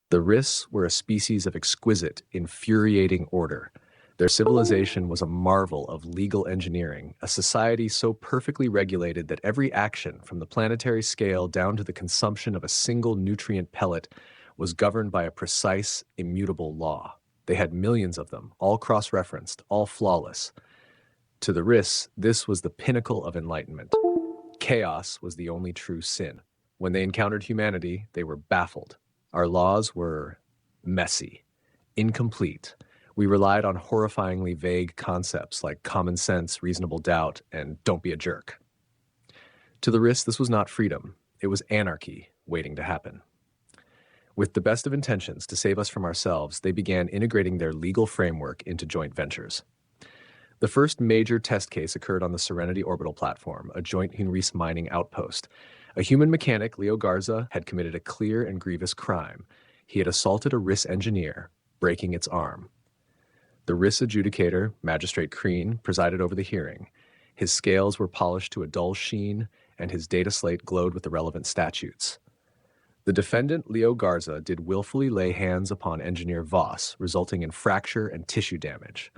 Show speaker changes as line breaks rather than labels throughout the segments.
The Riss were a species of exquisite, infuriating order. Their civilization was a marvel of legal engineering, a society so perfectly regulated that every action, from the planetary scale down to the consumption of a single nutrient pellet, was governed by a precise, immutable law. They had millions of them, all cross-referenced, all flawless. To the Riss, this was the pinnacle of enlightenment. Chaos was the only true sin. When they encountered humanity, they were baffled. Our laws were messy, incomplete. We relied on horrifyingly vague concepts like common sense, reasonable doubt, and don't be a jerk. To the Riss, this was not freedom. It was anarchy waiting to happen. With the best of intentions to save us from ourselves, they began integrating their legal framework into joint ventures. The first major test case occurred on the Serenity orbital platform, a joint Hunreese mining outpost. A human mechanic, Leo Garza, had committed a clear and grievous crime. He had assaulted a Riss engineer, breaking its arm. The Riss adjudicator, Magistrate Crean, presided over the hearing. His scales were polished to a dull sheen, and his data slate glowed with the relevant statutes. The defendant, Leo Garza, did willfully lay hands upon engineer Voss, resulting in fracture and tissue damage.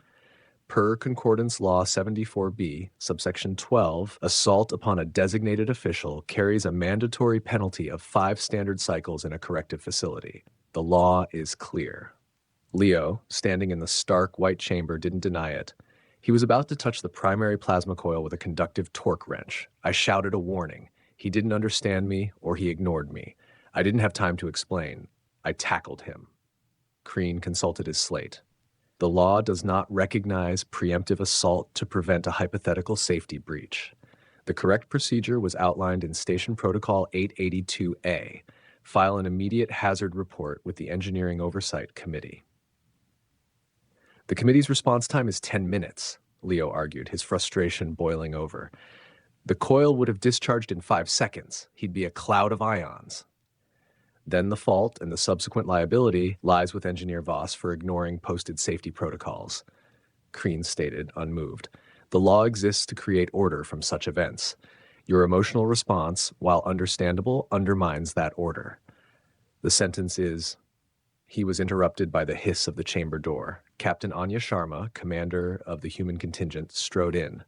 Per Concordance Law 74B, subsection 12, assault upon a designated official carries a mandatory penalty of 5 standard cycles in a corrective facility. The law is clear. Leo, standing in the stark white chamber, didn't deny it. He was about to touch the primary plasma coil with a conductive torque wrench. I shouted a warning. He didn't understand me, or he ignored me. I didn't have time to explain. I tackled him. Crean consulted his slate. The law does not recognize preemptive assault to prevent a hypothetical safety breach. The correct procedure was outlined in Station Protocol 882A. File an immediate hazard report with the Engineering Oversight Committee. The committee's response time is 10 minutes, Leo argued, his frustration boiling over. The coil would have discharged in 5 seconds. He'd be a cloud of ions. Then the fault and the subsequent liability lies with Engineer Voss for ignoring posted safety protocols. Crean stated, unmoved. The law exists to create order from such events. Your emotional response, while understandable, undermines that order. The sentence is... He was interrupted by the hiss of the chamber door. Captain Anya Sharma, commander of the human contingent, strode in.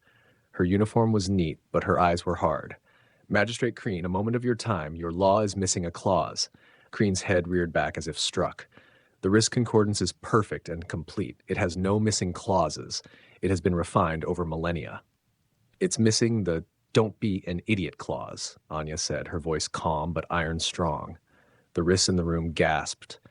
Her uniform was neat, but her eyes were hard. Magistrate Crean, a moment of your time. Your law is missing a clause. Crean's head reared back as if struck. The Riss Concordance is perfect and complete. It has no missing clauses. It has been refined over millennia. It's missing the "don't be an idiot" clause, Anya said, her voice calm but iron strong. The Riss in the room gasped.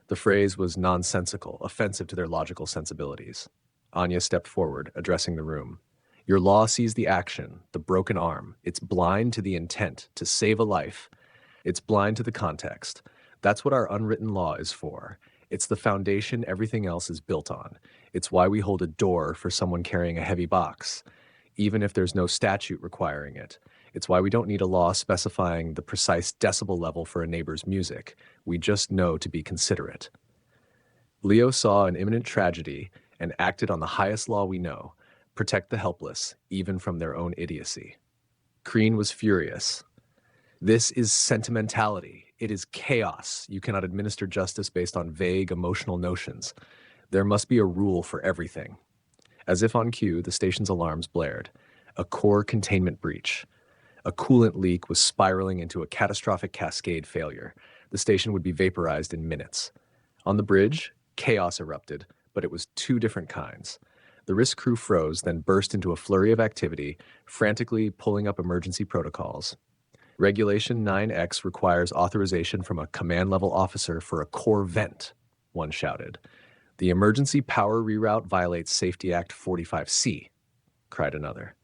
The phrase was nonsensical, offensive to their logical sensibilities. Anya stepped forward, addressing the room. Your law sees the action, the broken arm. It's blind to the intent, to save a life. It's blind to the context. That's what our unwritten law is for. It's the foundation everything else is built on. It's why we hold a door for someone carrying a heavy box, even if there's no statute requiring it. It's why we don't need a law specifying the precise decibel level for a neighbor's music. We just know to be considerate. Leo saw an imminent tragedy and acted on the highest law we know: protect the helpless, even from their own idiocy. Crean was furious. This is sentimentality. It is chaos. You cannot administer justice based on vague, emotional notions. There must be a rule for everything. As if on cue, the station's alarms blared. A core containment breach. A coolant leak was spiraling into a catastrophic cascade failure. The station would be vaporized in minutes. On the bridge, chaos erupted, but it was 2 different kinds. The Riss crew froze, then burst into a flurry of activity, frantically pulling up emergency protocols. Regulation 9X requires authorization from a command-level officer for a core vent, one shouted. The emergency power reroute violates Safety Act 45C, cried another.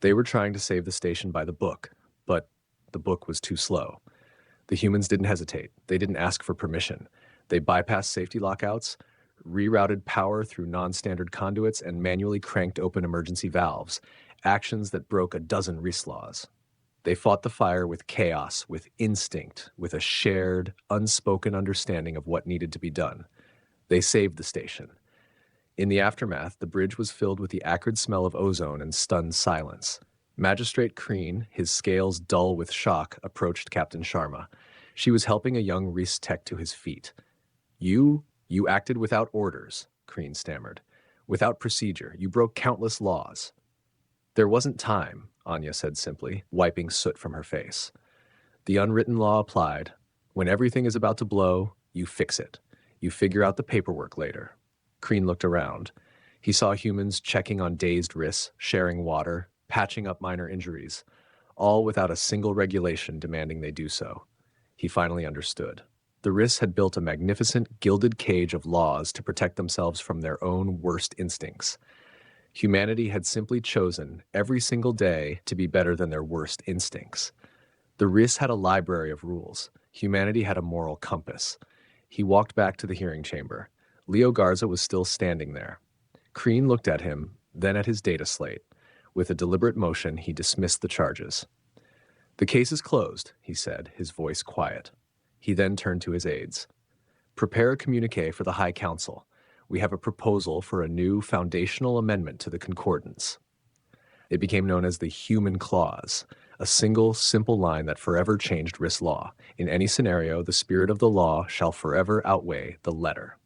They were trying to save the station by the book, but the book was too slow. The humans didn't hesitate. They didn't ask for permission. They bypassed safety lockouts, rerouted power through non-standard conduits, and manually cranked open emergency valves, actions that broke a dozen Riss laws. They fought the fire with chaos, with instinct, with a shared, unspoken understanding of what needed to be done. They saved the station. In the aftermath, the bridge was filled with the acrid smell of ozone and stunned silence. Magistrate Crean, his scales dull with shock, approached Captain Sharma. She was helping a young Riss tech to his feet. You acted without orders, Crean stammered. Without procedure. You broke countless laws. There wasn't time, Anya said simply, wiping soot from her face. The unwritten law applied. When everything is about to blow, you fix it. You figure out the paperwork later. Crean looked around. He saw humans checking on dazed wrists, sharing water, patching up minor injuries, all without a single regulation demanding they do so. He finally understood. The wrists had built a magnificent, gilded cage of laws to protect themselves from their own worst instincts. Humanity had simply chosen, every single day, to be better than their worst instincts. The wrists had a library of rules. Humanity had a moral compass. He walked back to the hearing chamber. Leo Garza was still standing there. Crean looked at him, then at his data slate. With a deliberate motion, he dismissed the charges. The case is closed, he said, his voice quiet. He then turned to his aides. Prepare a communique for the High Council. We have a proposal for a new foundational amendment to the Concordance. It became known as the Human Clause, a single, simple line that forever changed risk law. In any scenario, the spirit of the law shall forever outweigh the letter.